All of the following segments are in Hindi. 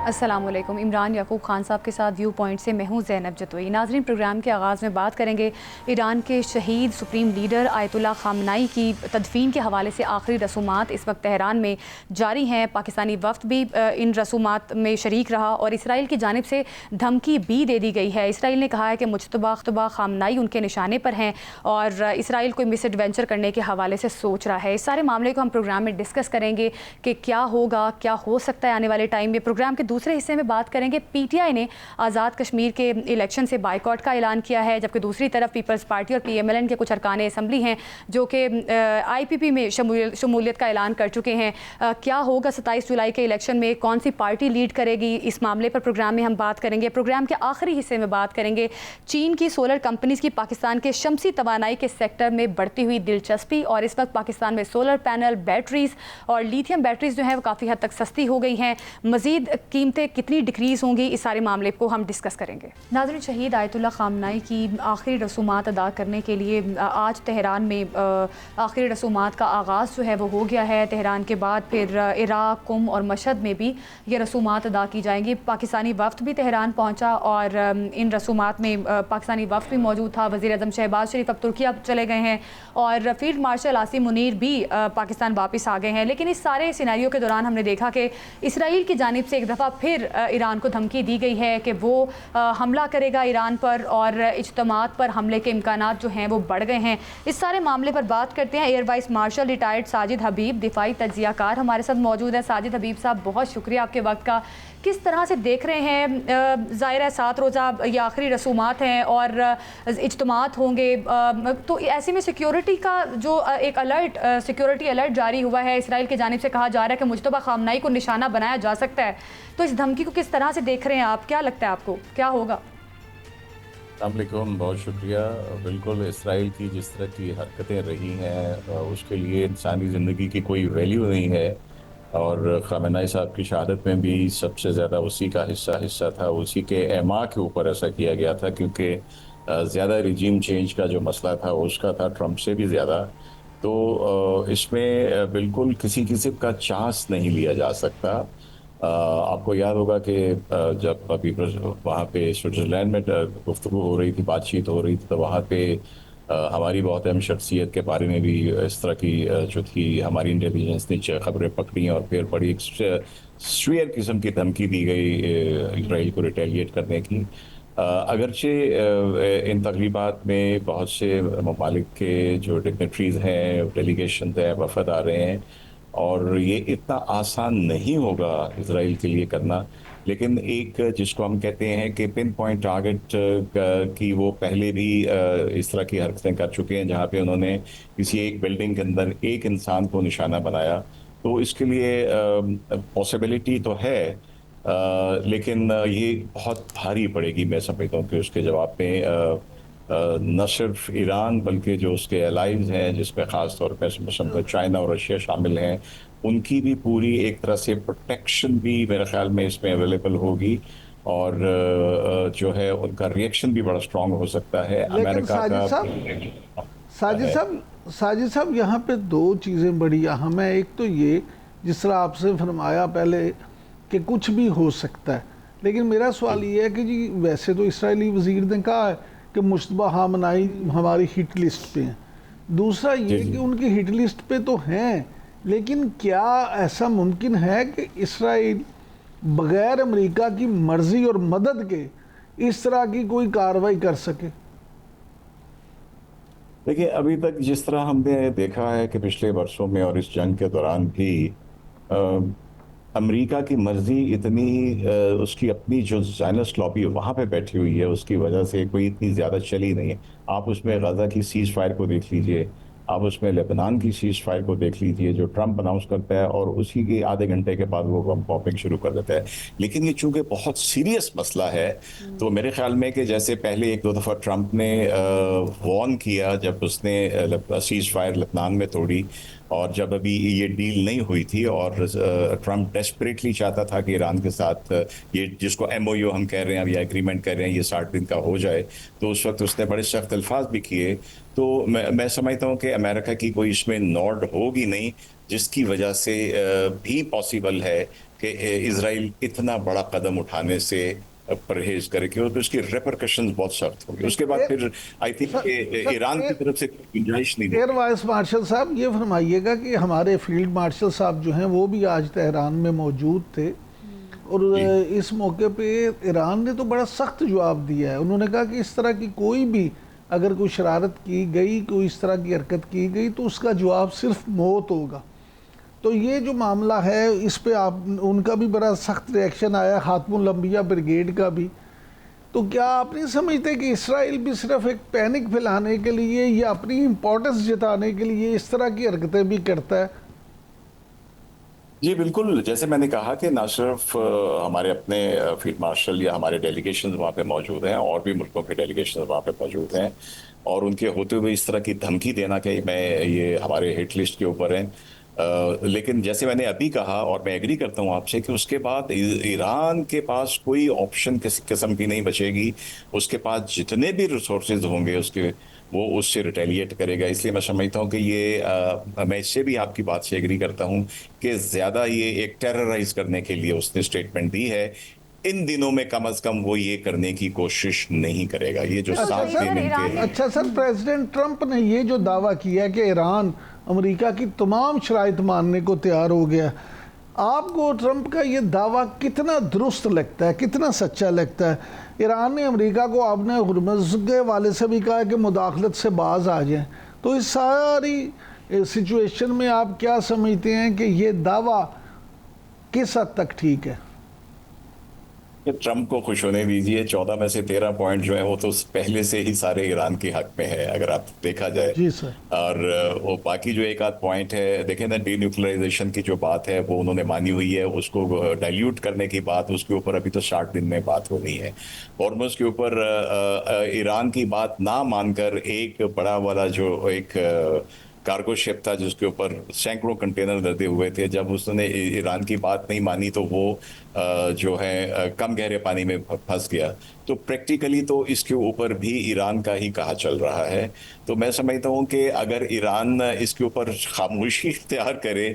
अस्सलामुअलैकुम। इमरान याकूब खान साहब के साथ व्यू पॉइंट से मैं हूँ ज़ैनब जतोई। नाज़रीन, प्रोग्राम के आगाज़ में बात करेंगे ईरान के शहीद सुप्रीम लीडर आयतुल्लाह ख़ामनाई की तदफ़ीन के हवाले से। आखिरी रसूमात इस वक्त तेहरान में जारी हैं। पाकिस्तानी वफ़द भी इन रसूमात में शरीक रहा और इसराइल की जानिब से धमकी भी दे दी गई है। इसराइल ने कहा है कि मुज्तबा ख़ामनाई उनके निशाने पर हैं और इसराइल कोई मिस एडवेंचर करने के हवाले से सोच रहा है। इस सारे मामले को हम प्रोग्राम में डिस्कस करेंगे कि क्या होगा, क्या हो सकता है आने वाले टाइम में। प्रोग्राम के दूसरे हिस्से में बात करेंगे पीटीआई ने आज़ाद कश्मीर के इलेक्शन से बाइकआउट का ऐलान किया है, जबकि दूसरी तरफ पीपल्स पार्टी और पीएमएलएन के कुछ अरकान असम्बली हैं जो कि आईपीपी में शमूलियत का ऐलान कर चुके हैं। क्या होगा 27 जुलाई के इलेक्शन में, कौन सी पार्टी लीड करेगी, इस मामले पर प्रोग्राम में हम बात करेंगे। प्रोग्राम के आखिरी हिस्से में बात करेंगे चीन की सोलर कंपनीज की पाकिस्तान के शमसी तवानाई के सेक्टर में बढ़ती हुई दिलचस्पी। और इस वक्त पाकिस्तान में सोलर पैनल, बैटरीज और लिथियम बैटरीज जो हैं वो काफ़ी हद तक सस्ती हो गई हैं। मज़ीद कीमतें कितनी डिक्रीज़ होंगी, इस सारे मामले को हम डिस्कस करेंगे। नाज़रीन, शहीद आयतुल्लाह ख़ामनाई की आखिरी रसूमात अदा करने के लिए आज तेहरान में आखिरी रसूमात का आगाज़ जो है वो हो गया है। तेहरान के बाद फिर इराक़, कुम और मशहद में भी ये रसूमात अदा की जाएंगी। पाकिस्तानी वफ़द भी तेहरान पहुँचा और इन रसूमात में पाकिस्तानी वफ़द भी मौजूद था। वज़ीर आज़म शहबाज शरीफ अब तुर्की चले गए हैं और फील्ड मार्शल आसिम मुनीर भी पाकिस्तान वापस आ गए हैं। लेकिन इस सारे सिनेरियो के दौरान हमने देखा कि इसराइल की जानिब से एक दफ़ा फिर ईरान को धमकी दी गई है कि वो हमला करेगा ईरान पर और इज्तिमात पर हमले के इम्कानात जो हैं वो बढ़ गए हैं। इस सारे मामले पर बात करते हैं। Air vice marshal retired Sajid Habib, दिफाई तज्जियाकार, हमारे साथ मौजूद है। साजिद हबीब साहब, बहुत शुक्रिया आपके वक्त का। किस तरह से देख रहे हैं, ज़ाहिर है 7 रोज़ा ये आखिरी रसूमात हैं और इज्तिमात होंगे, तो ऐसे में सिक्योरिटी का जो एक अलर्ट, सिक्योरिटी अलर्ट जारी हुआ है, इसराइल की जानिब से कहा जा रहा है कि मुज्तबा ख़ामनाई को निशाना बनाया जा सकता है, तो इस धमकी को किस तरह से देख रहे हैं आप? क्या लगता है आपको क्या होगा? अस्सलामुअलैकुम, बहुत शुक्रिया। बिल्कुल, इसराइल की जिस तरह की हरकतें रही हैं उसके लिए इंसानी ज़िंदगी की कोई वैल्यू नहीं है। और ख़ामेनी साहब की शहादत में भी सबसे ज़्यादा उसी का हिस्सा था, उसी के एमा के ऊपर ऐसा किया गया था, क्योंकि ज़्यादा रिजीम चेंज का जो मसला था उसका था ट्रंप से भी ज़्यादा। तो इसमें बिल्कुल किसी किस्म का चांस नहीं लिया जा सकता। आपको याद होगा कि जब अभी वहाँ पे स्विट्ज़रलैंड में गुफ्तगू हो रही थी, बातचीत हो रही थी, तो वहाँ पे हमारी बहुत अहम शख्सियत के बारे में भी इस तरह की जो थी हमारी इंटेलिजेंस ने खबरें पकड़ी और फिर बड़ी स्वीयर किस्म की धमकी दी गई इसराइल को रिटेलिएट करने की। अगरचे इन तकरीबात में बहुत से ममालिक के जो डिग्नेटरीज हैं, डेलीगेशन हैं, वफद आ रहे हैं और ये इतना आसान नहीं होगा इसराइल के लिए करना। लेकिन एक जिसको हम कहते हैं कि पिन पॉइंट टारगेट की, वो पहले भी इस तरह की हरकतें कर चुके हैं जहाँ पे उन्होंने किसी एक बिल्डिंग के अंदर एक इंसान को निशाना बनाया। तो इसके लिए पॉसिबिलिटी तो है, लेकिन ये बहुत भारी पड़ेगी। मैं समझता हूँ कि उसके जवाब में न सिर्फ ईरान बल्कि जो उसके एलाइज हैं, जिसमें ख़ास तौर पर चाइना और रशिया शामिल हैं, उनकी भी पूरी एक तरह से प्रोटेक्शन भी मेरे ख्याल में इसमें अवेलेबल होगी। और जो है उनका रिएक्शन भी बड़ा स्ट्रांग हो सकता है लेकिन अमेरिका का। साजिद साहब साजिद साहब यहाँ पे 2 चीज़ें बड़ी अहम है। एक तो ये, जिस तरह आपसे फरमाया पहले कि कुछ भी हो सकता है, लेकिन मेरा सवाल ये है कि जी वैसे तो इसराइली वज़ीर ने कहा है कि मुज्तबा ख़ामनाई हमारी हिट लिस्ट पे हैं। दूसरा ये कि उनकी हिट लिस्ट पे तो हैं, लेकिन क्या ऐसा मुमकिन है कि इसराइल बग़ैर अमेरिका की मर्ज़ी और मदद के इस तरह की कोई कार्रवाई कर सके? देखिए, अभी तक जिस तरह हमने देखा है कि पिछले वर्षों में और इस जंग के दौरान भी अमेरिका की मर्जी इतनी उसकी अपनी जो ज़ायनिस्ट लॉबी वहाँ पे बैठी हुई है, उसकी वजह से कोई इतनी ज़्यादा चली नहीं है। आप उसमें गज़ा की सीज़ फायर को देख लीजिए, आप उसमें लेबनान की सीज़ फायर को देख लीजिए, जो ट्रंप अनाउंस करता है और उसी के आधे घंटे के बाद वो बम पॉपिंग शुरू कर देता है। लेकिन ये चूँकि बहुत सीरियस मसला है, तो मेरे ख्याल में कि जैसे पहले 1-2 दफ़ा ट्रंप ने वॉर्न किया जब उसने सीज़ फायर लेबनान में तोड़ी, और जब अभी ये डील नहीं हुई थी और ट्रम्प डेस्परेटली चाहता था कि ईरान के साथ ये जिसको MOU हम कह रहे हैं, अब ये एग्रीमेंट कर रहे हैं, ये 60 दिन का हो जाए, तो उस वक्त उसने बड़े सख्त अल्फाज भी किए। तो मैं समझता हूँ कि अमेरिका की कोई इसमें नॉड होगी नहीं, जिसकी वजह से भी पॉसिबल है कि इसराइल इतना बड़ा कदम उठाने से परहेज करे, क्योंकि उसकी रेपरकशन बहुत सख्त होगी। उसके बाद फिर आई थिंक ईरान की तरफ से गुंजाइश नहीं एयर वाइस मार्शल साहब, ये फरमाइएगा कि हमारे फील्ड मार्शल साहब जो हैं वो भी आज तेहरान में मौजूद थे, और इस मौके पे ईरान ने तो बड़ा सख्त जवाब दिया है। उन्होंने कहा कि इस तरह की कोई भी अगर कोई शरारत की गई, कोई इस तरह की हरकत की गई, तो उसका जवाब सिर्फ मौत होगा। तो ये जो मामला है इस पे आप उनका भी बड़ा सख्त रिएक्शन आया, खातमुल अंबिया ब्रिगेड का भी। तो क्या आप नहीं समझते कि इसराइल भी सिर्फ एक पैनिक फैलाने के लिए या अपनी इम्पोर्टेंस जताने के लिए इस तरह की हरकतें भी करता है? जी बिल्कुल, जैसे मैंने कहा कि ना सिर्फ हमारे अपने फील्ड मार्शल या हमारे डेलीगेशन वहाँ पे मौजूद हैं, और भी मुल्कों के डेलीगेशन वहाँ पे मौजूद हैं, और उनके होते हुए इस तरह की धमकी देना कि मैं ये हमारे हिट लिस्ट के ऊपर है। लेकिन जैसे मैंने अभी कहा, और मैं एग्री करता हूँ आपसे, कि उसके बाद ईरान के पास कोई ऑप्शन किसी किस्म की नहीं बचेगी। उसके पास जितने भी रिसोर्सेज होंगे उसके, वो उससे रिटेलिएट करेगा। इसलिए मैं समझता हूँ कि ये मैं इससे भी आपकी बात से एग्री करता हूँ कि ज़्यादा ये एक टेरराइज करने के लिए उसने स्टेटमेंट दी है। इन दिनों में कम से कम वो ये करने की कोशिश नहीं करेगा। ये जो 7 दिन इनके। अच्छा सर, प्रेसिडेंट ट्रंप ने ये जो दावा किया है कि ईरान अमेरिका की तमाम शराइत मानने को तैयार हो गया, आपको ट्रंप का ये दावा कितना दुरुस्त लगता है, कितना सच्चा लगता है? ईरान ने अमेरिका को आपने हुर्मुज़ के वाले से भी कहा है कि मुदाखलत से बाज आ जाए। तो इस सारी सिचुएशन में आप क्या समझते हैं कि ये दावा किस हद तक ठीक है? ट्रंप को खुश होने दीजिए, 14 में से 13 पॉइंट जो है वो तो पहले से ही सारे ईरान के हक में है, अगर आप देखा जाए। जी सर। और वो बाकी जो एक आध पॉइंट है, देखें ना, न्यूक्लियराइजेशन की जो बात है वो उन्होंने मानी हुई है, उसको डाइल्यूट करने की बात, उसके ऊपर अभी तो 60 दिन में बात होनी है। हॉर्मुज़ के ऊपर ईरान की बात ना मानकर एक बड़ा वाला जो एक कार्गो शिप था जिसके ऊपर सैकड़ों कंटेनर लदे हुए थे, जब उसने ईरान की बात नहीं मानी तो वो जो है कम गहरे पानी में फंस गया। तो प्रैक्टिकली तो इसके ऊपर भी ईरान का ही कहा चल रहा है। तो मैं समझता हूँ कि अगर ईरान इसके ऊपर खामोशी इख्तियार करे,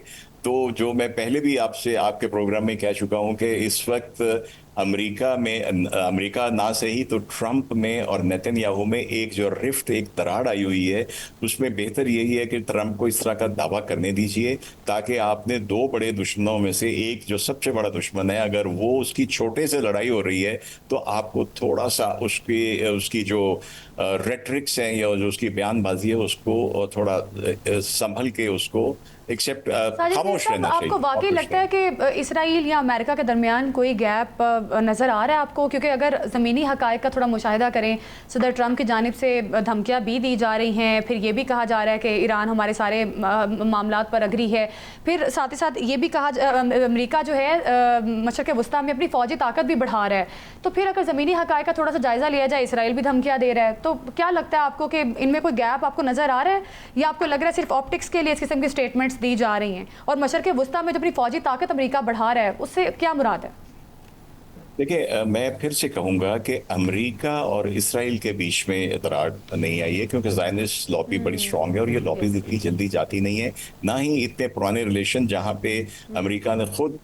तो जो मैं पहले भी आपसे आपके प्रोग्राम में कह चुका हूं कि इस वक्त अमेरिका ना सही तो ट्रंप में और नेतन्याहू में एक जो रिफ्ट, एक दरार आई हुई है, उसमें बेहतर यही है कि ट्रंप को इस तरह का दावा करने दीजिए, ताकि आपने दो बड़े दुश्मनों में से एक जो सबसे बड़ा दुश्मन है, अगर वो उसकी छोटे से लड़ाई हो रही है तो आपको थोड़ा सा उसकी जो रेट्रिक्स हैं या जो उसकी बयानबाजी है उसको थोड़ा संभल के उसको एक्सेप्ट खामोश रहना चाहिए। आपको वाकई लगता है कि इसराइल या अमेरिका के दरमियान कोई गैप नज़र आ रहा है आपको? क्योंकि अगर ज़मीनी हक़ाइक़ का थोड़ा मुशाहिदा करें, सदर ट्रंप की जानिब से धमकियाँ भी दी जा रही हैं, फिर ये भी कहा जा रहा है कि ईरान हमारे सारे मामलात पर अग्री है, फिर साथ ही साथ ये भी कहा अमेरिका जो है मशरक़ वस्ता में अपनी फ़ौजी ताकत भी बढ़ा रहा है। तो फिर अगर ज़मीनी हक़ाइक़ का थोड़ा सा जायज़ा लिया जाए, इसराइल भी धमकियाँ दे रहा है, तो क्या लगता है आपको कि इनमें कोई गैप आपको नज़र आ रहा है, या आपको लग रहा है सिर्फ ऑप्टिक्स के लिए इस किस्म की स्टेटमेंट्स दी जा रही हैं? और मशरक़ वस्ता में जो अपनी फौजी ताकत अमेरिका बढ़ा रहा है, उससे क्या मुराद है? देखिए, मैं फिर से कहूंगा कि अमेरिका और इसराइल के बीच में दरार नहीं आई है, क्योंकि ज़ायनिस्ट लॉबी बड़ी स्ट्रांग है और ये लॉबी इतनी जल्दी जाती नहीं है। ना ही इतने पुराने रिलेशन जहां पे अमेरिका ने खुद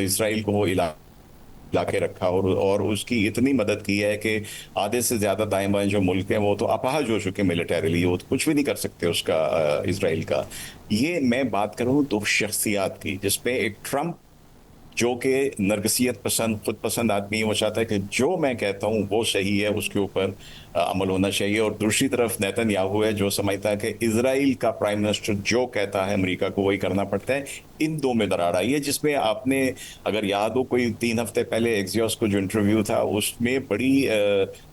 इसराइल को ला के रखा और उसकी इतनी मदद की है कि आधे से ज़्यादा दाएं बाएं जो मुल्क हैं वो तो अपाहज हो चुके मिलिटरीली, वो तो कुछ भी नहीं कर सकते उसका इसराइल का। ये मैं बात करूँ दो शख्सियात की, जिसमें एक ट्रंप जो कि नरगसियत पसंद, खुद पसंद आदमी है, वो चाहता है कि जो मैं कहता हूँ वो सही है, उसके ऊपर अमल होना चाहिए। और दूसरी तरफ नेतन्याहू है जो समझता है कि इजराइल का प्राइम मिनिस्टर जो कहता है अमेरिका को वही करना पड़ता है। इन दो में दरार आई है, जिसमें आपने अगर याद हो, कोई 3 हफ्ते पहले एक्सियोस को जो इंटरव्यू था उसमें बड़ी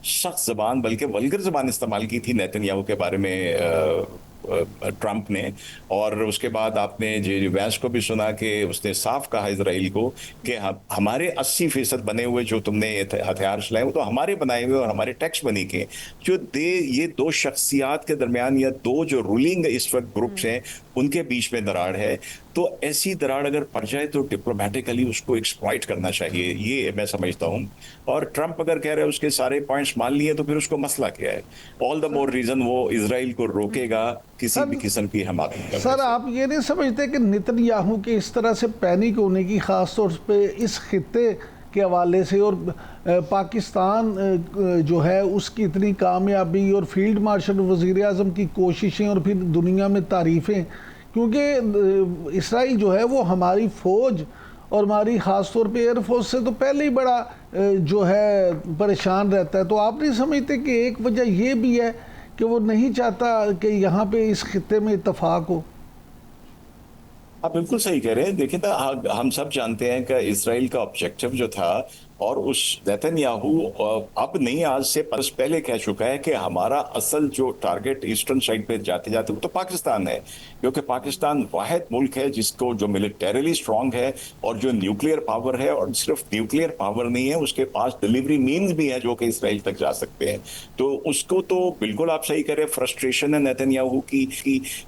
सख्त जबान, बल्कि वल्गर जबान इस्तेमाल की थी नेतन्याहू के बारे में ट्रंप ने। और उसके बाद आपने जे वैंस को भी सुना कि उसने साफ कहा इसराइल को कि हमारे 80% बने हुए जो तुमने हथियार चलाए वो तो हमारे बनाए हुए और हमारे टैक्स बनी के। जो ये दो शख्सियात के दरमियान या दो जो रूलिंग इस वक्त ग्रुप्स हैं उनके बीच में दरार है। तो ऐसी दरार अगर पड़ जाए तो डिप्लोमेटिकली उसको एक्सप्लॉइट करना चाहिए, ये मैं समझता हूँ। और ट्रंप अगर कह रहे हैं उसके सारे पॉइंट्स मान लिए तो फिर उसको मसला क्या है? ऑल द मोर रीजन वो इसराइल को रोकेगा किसी भी सर किस्म की हमाकत करने सर से। आप ये नहीं समझते कि नेतन्याहू के इस तरह से पैनिक होने की ख़ास तौर पे इस खित्ते के हवाले से और पाकिस्तान जो है उसकी इतनी कामयाबी और फील्ड मार्शल वज़ीर आज़म की कोशिशें और फिर दुनिया में तारीफ़ें, क्योंकि इसराइल जो है वो हमारी फ़ौज और हमारी ख़ास तौर पे एयरफोर्स से तो पहले ही बड़ा जो है परेशान रहता है। तो आप नहीं समझते कि एक वजह ये भी है कि वो नहीं चाहता कि यहाँ पे इस खित्ते में इत्तफाक हो? आप बिल्कुल सही कह रहे हैं। देखिए ना, हम सब जानते हैं कि इसराइल का ऑब्जेक्टिव जो था, और उस नेतन्याहू अब नहीं आज से बरस पहले कह चुका है कि हमारा असल जो टारगेट ईस्टर्न साइड पे जाते जाते वो तो पाकिस्तान है, क्योंकि पाकिस्तान वाहिद मुल्क है जिसको जो मिलिटरीली स्ट्रांग है और जो न्यूक्लियर पावर है, और सिर्फ न्यूक्लियर पावर नहीं है, उसके पास डिलीवरी मीन्स भी है जो कि इसराइल तक जा सकते हैं। तो उसको तो बिल्कुल आप सही कह रहे हैं, फ्रस्ट्रेशन है नेतन्याहू की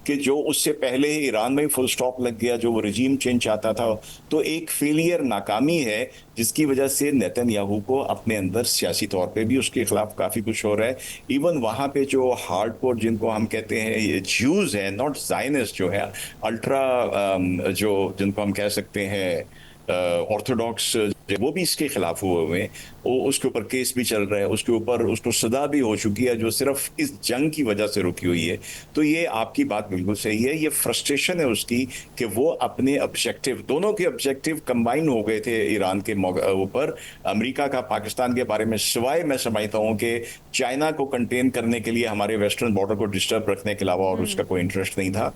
कि जो उससे पहले ईरान में फुल स्टॉप लग गया, जो वो रजीम चेंज चाहता था, तो एक फेलियर, नाकामी है जिसकी वजह से नेतन्याहू को अपने अंदर सियासी तौर पे भी उसके खिलाफ काफी कुछ हो रहा है। इवन वहां पे जो हार्डकोर जिनको हम कहते हैं ये ज्यूज हैं, नॉट जायनिस्ट, जो है अल्ट्रा जो जिनको हम कह सकते हैं ऑर्थोडॉक्स, वो भी इसके खिलाफ हुए हैं। वो उसके ऊपर केस भी चल रहा है, उसके ऊपर उसको सजा भी हो चुकी है जो सिर्फ इस जंग की वजह से रुकी हुई है। तो ये आपकी बात बिल्कुल सही है, ये फ्रस्ट्रेशन है उसकी कि वो अपने ऑब्जेक्टिव, दोनों के ऑब्जेक्टिव कंबाइन हो गए थे ईरान के ऊपर, अमेरिका का पाकिस्तान के बारे में, सिवाय मैं समझता हूँ कि चाइना को कंटेन करने के लिए हमारे वेस्टर्न बॉर्डर को डिस्टर्ब रखने के अलावा और उसका कोई इंटरेस्ट नहीं था।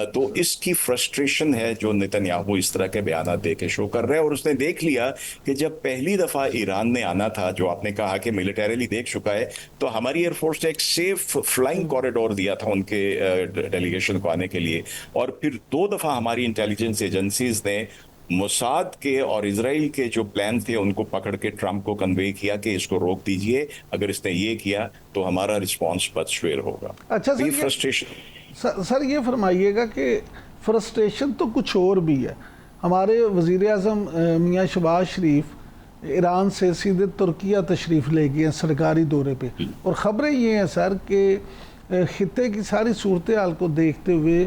तो इसकी फ्रस्ट्रेशन है जो नेतन्याहू इस तरह के बयान दे के शो कर रहे हैं। और उसने देख लिया कि जब पहली दफा ईरान ने आना था, जो आपने कहा कि मिलिटरीली देख चुका है, तो हमारी एयरफोर्स ने एक सेफ फ्लाइंग कॉरिडोर दिया था उनके डेलीगेशन को आने के लिए। और फिर 2 दफा हमारी इंटेलिजेंस एजेंसीज ने मोसाद के और इसराइल के जो प्लान थे उनको पकड़ के ट्रंप को कन्वे किया कि इसको रोक दीजिए, अगर इसने ये किया तो हमारा रिस्पॉन्स बदशेर होगा। अच्छा तो ये सर, फ्रस्ट्रेशन सर ये फरमाइएगा कि फ्रस्ट्रेशन तो कुछ और भी है। हमारे वज़ीर आज़म मियाँ शहबाज शरीफ ईरान से सीधे तुर्किया तशरीफ़ ले गए हैं सरकारी दौरे पे, और ख़बरें ये हैं सर कि खित्ते की सारी सूरत हाल को देखते हुए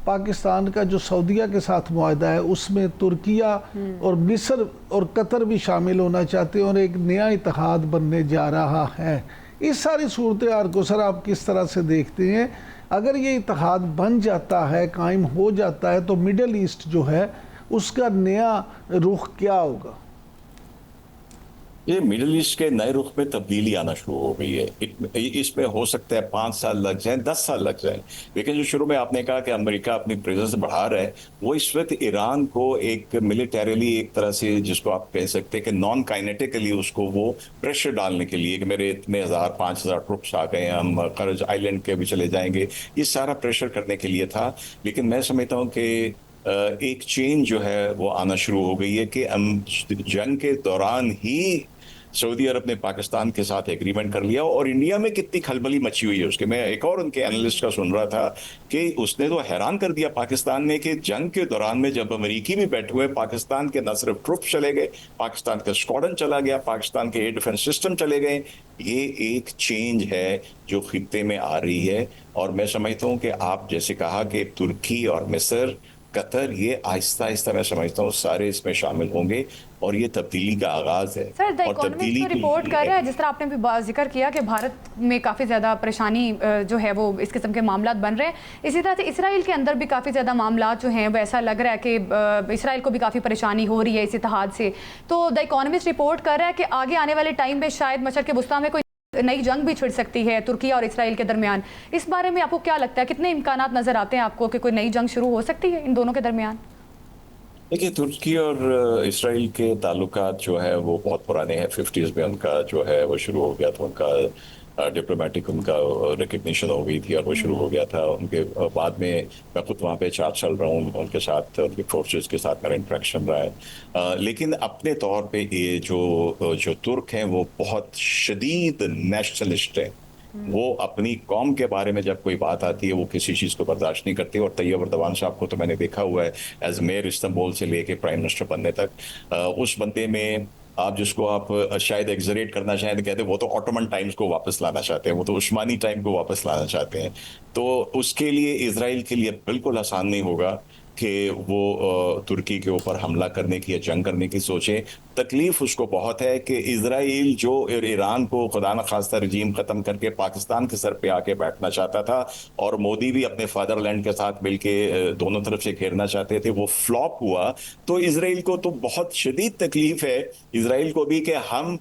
पाकिस्तान का जो सऊदीया के साथ मुआहदा है उसमें तुर्किया और मिस्र और कतर भी शामिल होना चाहते हैं और एक नया इत्तेहाद बनने जा रहा है। इस सारी सूरत हाल को सर आप किस तरह से देखते हैं? अगर ये इत्तेहाद बन जाता है, कायम हो जाता है, तो मिडल ईस्ट जो है उसका नया रुख क्या होगा? ये मिडिल ईस्ट के नए रुख में तब्दीली आना शुरू हो गई है। इसमें हो सकता है 5 साल लग जाए, 10 साल लग जाए, लेकिन जो शुरू में आपने कहा कि अमेरिका अपनी प्रेजेंस बढ़ा रहा है, वो इस वक्त ईरान को एक मिलिटरीली एक तरह से, जिसको आप कह सकते हैं कि नॉन काइनेटिकली, उसको वो प्रेशर डालने के लिए कि मेरे इतने 5,000 ट्रुप्स आ गए हैं, हम कर्ज आइलैंड के भी चले जाएंगे, ये सारा प्रेशर करने के लिए था। लेकिन मैं समझता हूँ कि एक चेंज जो है वो आना शुरू हो गई है कि जंग के दौरान ही सऊदी अरब ने पाकिस्तान के साथ एग्रीमेंट कर लिया। और इंडिया में कितनी खलबली मची हुई है उसके, मैं एक और उनके एनालिस्ट का सुन रहा था कि उसने तो हैरान कर दिया पाकिस्तान ने कि जंग के दौरान में जब अमेरिकी भी बैठे हुए, पाकिस्तान के न सिर्फ ट्रुप्स चले गए, पाकिस्तान का स्क्वाड्रन चला गया, पाकिस्तान के एयर डिफेंस सिस्टम चले गए। ये एक चेंज है जो खित्ते में आ रही है। और मैं समझता हूँ कि आप जैसे कहा कि तुर्की और मिस्र, कतर, ये आहिस्ता आहिस्ता मैं समझता हूँ सारे इसमें शामिल होंगे और ये तब्दीली का आगाज है। सर, द और इकोनॉमिस्ट तो रिपोर्ट कर रहा है, जिस तरह आपने भी जिक्र किया कि भारत में काफ़ी ज़्यादा परेशानी जो है वो इस किस्म के मामला बन रहे हैं। इसी तरह से इसराइल के अंदर भी काफ़ी ज़्यादा मामला जो हैं वो ऐसा लग रहा है कि इसराइल को भी काफ़ी परेशानी हो रही है इस इत्तेहाद से। तो द इकोनॉमिस्ट रिपोर्ट कर रहा है कि आगे आने वाले टाइम में शायद मशरक़ वस्ता में कोई नई जंग भी छिड़ सकती है तुर्की और इसराइल के दरमियान। इस बारे में आपको क्या लगता है, कितने इम्कानात नज़र आते हैं आपको कि कोई नई जंग शुरू हो सकती है इन दोनों के दरमियान? देखिए, तुर्की और इसराइल के ताल्लुकात जो है वो बहुत पुराने हैं। 50s में उनका जो है वो शुरू हो गया था, उनका डिप्लोमेटिक उनका रिकग्निशन हो गई थी और वो शुरू हो गया था। उनके बाद में मैं खुद वहाँ पे 4 साल रहा हूँ, उनके साथ, उनकी फोर्सेस के साथ मेरा इंट्रैक्शन रहा है। लेकिन अपने तौर पे ये जो तुर्क हैं वो बहुत शदीद नेशनलिस्ट हैं। वो अपनी कौम के बारे में जब कोई बात आती है वो किसी चीज़ को बर्दाश्त नहीं करते। और तैयब अर्दवान साहब को तो मैंने देखा हुआ है एज मेयर इस्तांबुल से लेके प्राइम मिनिस्टर बनने तक, उस बंदे में आप जिसको आप शायद एग्जरेट करना चाहें तो कहते हैं वो तो ऑटोमन टाइम्स को वापस लाना चाहते हैं, वो तो उस्मानी टाइम को वापस लाना चाहते हैं। तो उसके लिए इजराइल के लिए बिल्कुल आसान नहीं होगा कि वो तुर्की के ऊपर हमला करने की या जंग करने की सोचे। तकलीफ उसको बहुत है कि इजराइल जो ईरान को खुदा न खास्ता रजीम ख़त्म करके पाकिस्तान के सर पे आके बैठना चाहता था, और मोदी भी अपने फादरलैंड के साथ मिलके दोनों तरफ से घेरना चाहते थे, वो फ्लॉप हुआ। तो इजराइल को तो बहुत शदीद तकलीफ है, इजराइल को भी, कि हम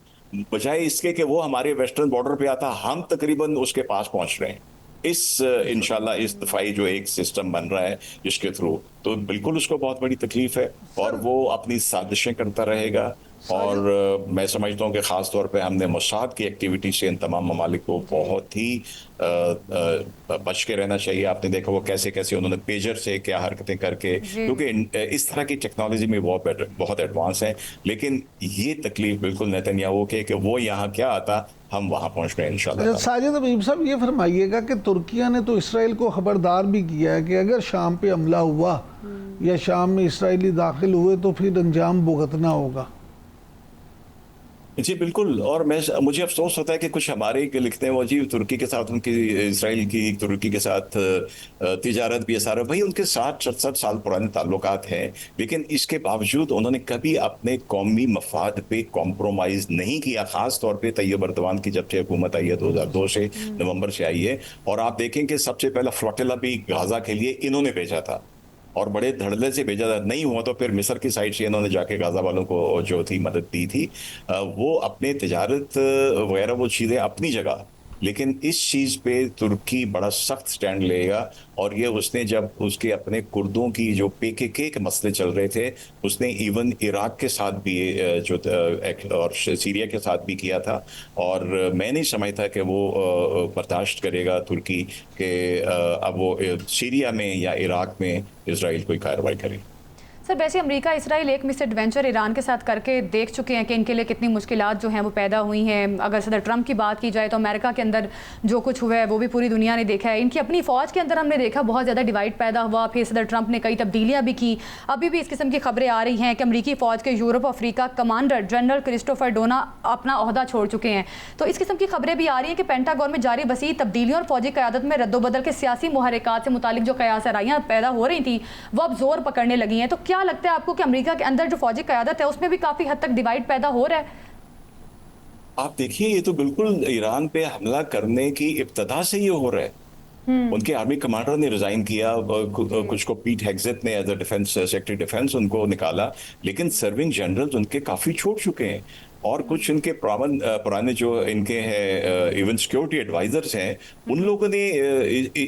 बजाय इसके कि वो हमारे वेस्टर्न बॉर्डर पे आता, हम तकरीबन उसके पास पहुंच रहे हैं। इस इंशाल्लाह इस दफाई जो एक सिस्टम बन रहा है जिसके थ्रू, तो बिल्कुल उसको बहुत बड़ी तकलीफ है और वो अपनी साजिशें करता रहेगा। और मैं समझता हूँ कि ख़ास तौर पे हमने मोसाद की एक्टिविटी से इन तमाम ममालिक को बहुत ही बच के रहना चाहिए। आपने देखा वो कैसे कैसे उन्होंने पेजर से क्या हरकतें करके, क्योंकि इस तरह की टेक्नोलॉजी में बहुत एडवांस है। लेकिन ये तकलीफ बिल्कुल नेतन्याहू के कि वो यहाँ क्या आता, हम वहाँ पहुँच रहे हैं इंशाल्लाह। साजिद हबीब साहब ये फरमाइएगा कि तुर्किया ने तो इसराइल को खबरदार भी किया है कि अगर शाम पे हमला हुआ या शाम में इसराइली दाखिल हुए तो फिर अंजाम भुगतना होगा। जी बिल्कुल। और मुझे अफसोस होता है कि कुछ हमारे के लिखते हैं वो जी तुर्की के साथ उनकी, इसराइल की तुर्की के साथ तिजारत भी है सारा, भाई उनके साथ 67 साल पुराने ताल्लुकात हैं, लेकिन इसके बावजूद उन्होंने कभी अपने कौमी मफाद पे कॉम्प्रोमाइज़ नहीं किया। ख़ास तौर पे तैयब अर्दवान की जब से हुकूमत आई है 2002 से, नवंबर से आई है, और आप देखें कि सबसे पहला फ्लोटिला भी गाज़ा के लिए इन्होंने भेजा था और बड़े धड़ल्ले से भेजा था। नहीं हुआ तो फिर मिस्र की साइड से इन्होंने जाके गाज़ा वालों को जो थी मदद दी थी। वो अपने तिजारत वगैरह वो चीज़ें अपनी जगह, लेकिन इस चीज़ पे तुर्की बड़ा सख्त स्टैंड लेगा। और ये उसने जब उसके अपने कुर्दों की जो PKK के मसले चल रहे थे, उसने इवन इराक के साथ भी जो और सीरिया के साथ भी किया था। और मैं नहीं समझता कि वो बर्दाश्त करेगा तुर्की कि अब वो सीरिया में या इराक में इजराइल कोई कार्रवाई करे। सर वैसे अमेरिका इसराइल एक मिस एडवेंचर ईरान के साथ करके देख चुके हैं कि इनके लिए कितनी मुश्किलात जो हैं वो पैदा हुई हैं। अगर सदर ट्रंप की बात की जाए तो अमेरिका के अंदर जो कुछ हुआ है वो भी पूरी दुनिया ने देखा है। इनकी अपनी फ़ौज के अंदर हमने देखा बहुत ज़्यादा डिवाइड पैदा हुआ, फिर सदर ट्रंप ने कई तब्दीलियाँ भी की। अभी भी इस किस्म की खबरें आ रही हैं कि अमरीकी फ़ौज के Europe Africa commander general Christopher Donahue अपना ओहदा छोड़ चुके हैं। तो इस किस्म की खबरें भी आ रही हैं कि पेंटागन में जारी वसी तब्दीलियों और फौजी क़यादत में रद्दोबदल के सियासी मुहर्रिकात से मुतालिक जो क़यासराइयाँ पैदा हो रही थी वो अब जोर पकड़ने लगी हैं। तो क्या लगता है आपको कि अमेरिका के अंदर जो फौजी क़यादत है उसमें भी काफी हद तक डिवाइड पैदा हो रहा है? आप देखिए ये तो बिल्कुल ईरान पे हमला करने की इब्तदा से ये हो रहा है। उनके आर्मी कमांडर ने रिजाइन किया, कुछ को पीट हेग्सेट ने as a defence secretary defence उनको निकाला, लेकिन सर्विंग जनरल्स उनके काफी छोड़ चुके हैं। और कुछ इनके पुराने जो इनके हैं इवन सिक्योरिटी एडवाइजर्स हैं, उन लोगों ने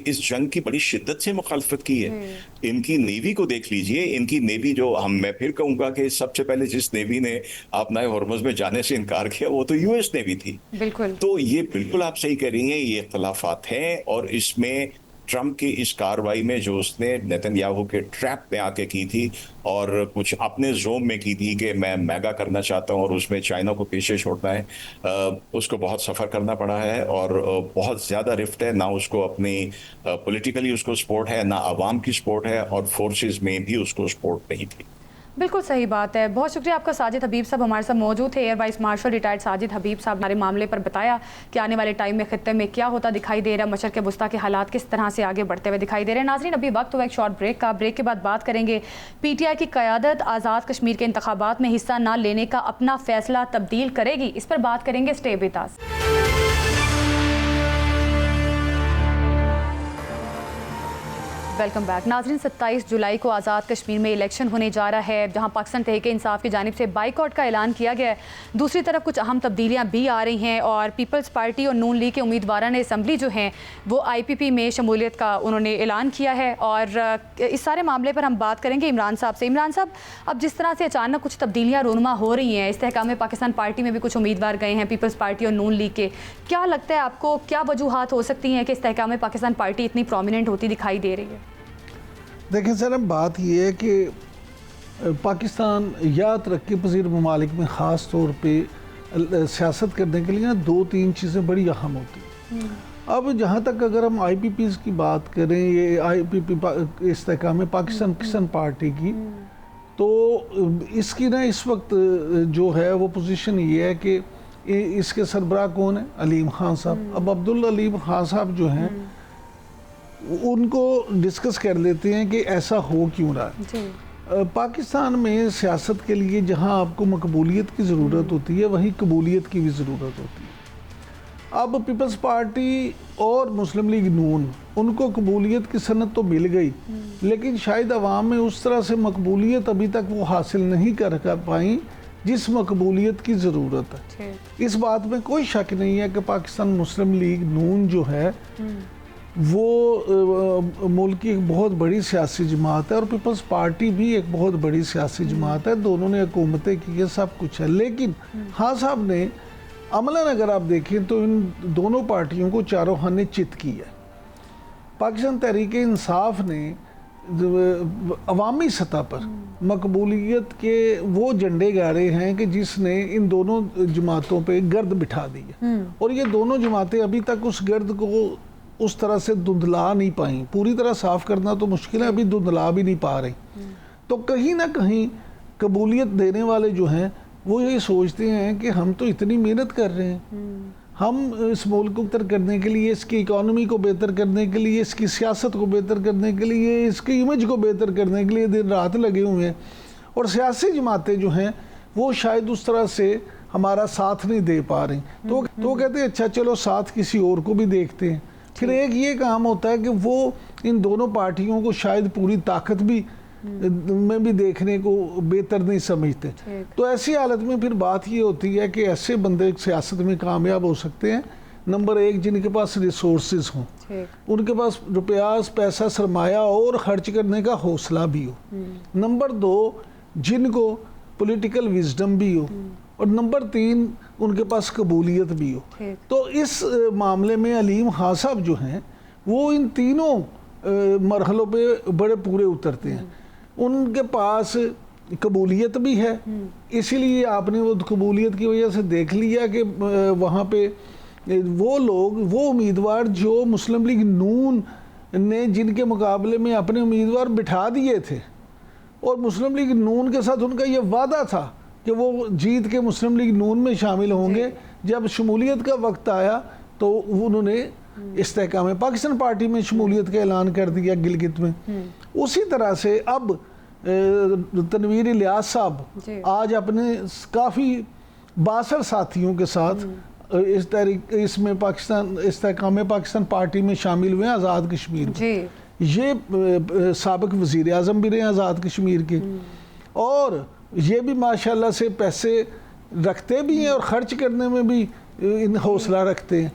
इस जंग की बड़ी शिद्दत से मुखालफत की है। इनकी नेवी को देख लीजिए, इनकी नेवी जो मैं फिर कहूंगा कि सबसे पहले जिस नेवी ने अपना हॉर्मुज़ में जाने से इनकार किया वो तो यूएस नेवी थी। बिल्कुल। तो ये बिल्कुल आप सही कह रही हैं, ये इख्तलाफात हैं। और इसमें ट्रंप की इस कार्रवाई में जो उसने नेतन्याहू के ट्रैप में आके की थी और कुछ अपने जोम में की थी कि मैं मेगा करना चाहता हूं और उसमें चाइना को पीछे छोड़ना है, उसको बहुत सफ़र करना पड़ा है और बहुत ज़्यादा रिफ्ट है। ना उसको अपनी पॉलिटिकली उसको सपोर्ट है, ना आवाम की सपोर्ट है, और फोर्सेस में भी उसको सपोर्ट नहीं थी। बिल्कुल सही बात है। बहुत शुक्रिया आपका साजिद हबीब साहब हमारे साथ मौजूद थे। Air vice marshal retired Sajid Habib साहब हमारे मामले पर बताया कि आने वाले टाइम में खित्ते में क्या होता दिखाई दे रहा है, मशरक़ वुस्ता के हालात किस तरह से आगे बढ़ते हुए दिखाई दे रहे हैं। नाज़रीन अभी वक्त हुआ एक शॉर्ट ब्रेक का। ब्रेक के बाद बात करेंगे PTI की क़यादत आज़ाद कश्मीर के इंतखाबात में हिस्सा न लेने का अपना फैसला तब्दील करेगी, इस पर बात करेंगे। Stay with us. Welcome back. नाज़रीन 27 जुलाई को आज़ाद कश्मीर में इलेक्शन होने जा रहा है, जहां पाकिस्तान तहरीक इंसाफ की जानिब से बाइकआउट का ऐलान किया गया है। दूसरी तरफ कुछ अहम तब्दीलियां भी आ रही हैं और पीपल्स पार्टी और नून लीग के उम्मीदवारों ने असम्बली जो हैं वो IPP में शमूलियत का उन्होंने ऐलान किया है। और इस सारे मामले पर हम बात करेंगे इमरान साहब से। इमरान साहब, अब जिस तरह से अचानक कुछ तब्दीलियाँ रूनुमा हो रही हैं, इस्तेहकाम पाकिस्तान पार्टी में भी कुछ उम्मीदवार गए हैं पीपल्स पार्टी और नून लीग के, क्या लगता है आपको क्या वजूहात हो सकती हैं कि इस्तेहकाम पाकिस्तान पार्टी इतनी प्रोमिनेंट होती दिखाई दे रही है? देखिए सर, अब बात यह है कि पाकिस्तान या तरक्की पजीर ममालिक में ख़ास तौर पे सियासत करने के लिए ना 2-3 चीज़ें बड़ी अहम होती हैं। अब जहाँ तक अगर हम IPPs की बात करें, ये IPP इस्तेकाम पाकिस्तान किसान पार्टी की, तो इसकी ना इस वक्त जो है वो पोजीशन ये है कि इसके सरबराह कौन है? अलीम खान साहब। अब अब्दुल अलीम खान साहब जो हैं उनको डिस्कस कर लेते हैं कि ऐसा हो क्यों रहा है। पाकिस्तान में सियासत के लिए जहां आपको मकबूलियत की ज़रूरत होती है वहीं कबूलियत की भी ज़रूरत होती है। अब पीपल्स पार्टी और मुस्लिम लीग नून, उनको कबूलियत की सनत तो मिल गई, लेकिन शायद अवाम में उस तरह से मकबूलियत अभी तक वो हासिल नहीं कर पाई जिस मकबूलियत की ज़रूरत है। इस बात में कोई शक नहीं है कि पाकिस्तान मुस्लिम लीग नून जो है वो मुल्क की एक बहुत बड़ी सियासी जमात है और पीपल्स पार्टी भी एक बहुत बड़ी सियासी जमात है। दोनों ने हुकूमतें की है, सब कुछ है, लेकिन हाँ साहब ने अमलन अगर आप देखें तो इन दोनों पार्टियों को चारों खाने चित की है। पाकिस्तान तहरीक इंसाफ ने अवामी सतह पर मकबूलियत के वो झंडे गाड़े हैं कि जिसने इन दोनों जमातों पे गर्द बिठा दी है और ये दोनों जमातें अभी तक उस गर्द को उस तरह से धुंधला नहीं पाई। पूरी तरह साफ करना तो मुश्किल है, अभी धुंधला भी नहीं पा रही। तो कहीं ना कहीं कबूलियत देने वाले जो हैं वो ये सोचते हैं कि हम तो इतनी मेहनत कर रहे हैं, हम इस मुल्क को बेहतर करने के लिए, इसकी इकॉनमी को बेहतर करने के लिए, इसकी सियासत को बेहतर करने के लिए, इसकी इमेज को बेहतर करने के लिए दिन रात लगे हुए हैं और सियासी जमातें जो हैं वो शायद उस तरह से हमारा साथ नहीं दे पा रही। तो कहते हैं अच्छा चलो साथ किसी और को भी देखते हैं। फिर एक ये काम होता है कि वो इन दोनों पार्टियों को शायद पूरी ताकत भी में भी देखने को बेहतर नहीं समझते। तो ऐसी हालत में फिर बात ये होती है कि ऐसे बंदे सियासत में कामयाब हो सकते हैं, नंबर एक जिनके पास रिसोर्सेज हों, उनके पास रुपया पैसा सरमाया और खर्च करने का हौसला भी हो, नंबर दो जिनको पॉलिटिकल विजडम भी हो, और नंबर तीन उनके पास कबूलियत भी हो। तो इस मामले में अलीम खान साहब जो हैं वो इन तीनों मरहलों पे बड़े पूरे उतरते हैं। उनके पास कबूलियत भी है, इसीलिए आपने वो कबूलियत की वजह से देख लिया कि वहाँ पे वो लोग, वो उम्मीदवार जो मुस्लिम लीग नून ने जिनके मुकाबले में अपने उम्मीदवार बिठा दिए थे और मुस्लिम लीग नून के साथ उनका ये वादा था कि वो जीत के मुस्लिम लीग नून में शामिल होंगे, जब शमूलियत का वक्त आया तो उन्होंने इस्तेहकाम पाकिस्तान पार्टी में शमूलियत का ऐलान कर दिया गिलगित में। उसी तरह से अब तनवीर इलियास साहब आज अपने काफ़ी 62 साथियों के साथ इसमें पाकिस्तान इस्तेहकाम पाकिस्तान पार्टी में शामिल हुए हैं आज़ाद कश्मीर में। ये साबिक वज़ीर आज़म भी रहे आज़ाद कश्मीर के और ये भी माशाल्लाह से पैसे रखते भी हैं और ख़र्च करने में भी इन हौसला रखते हैं।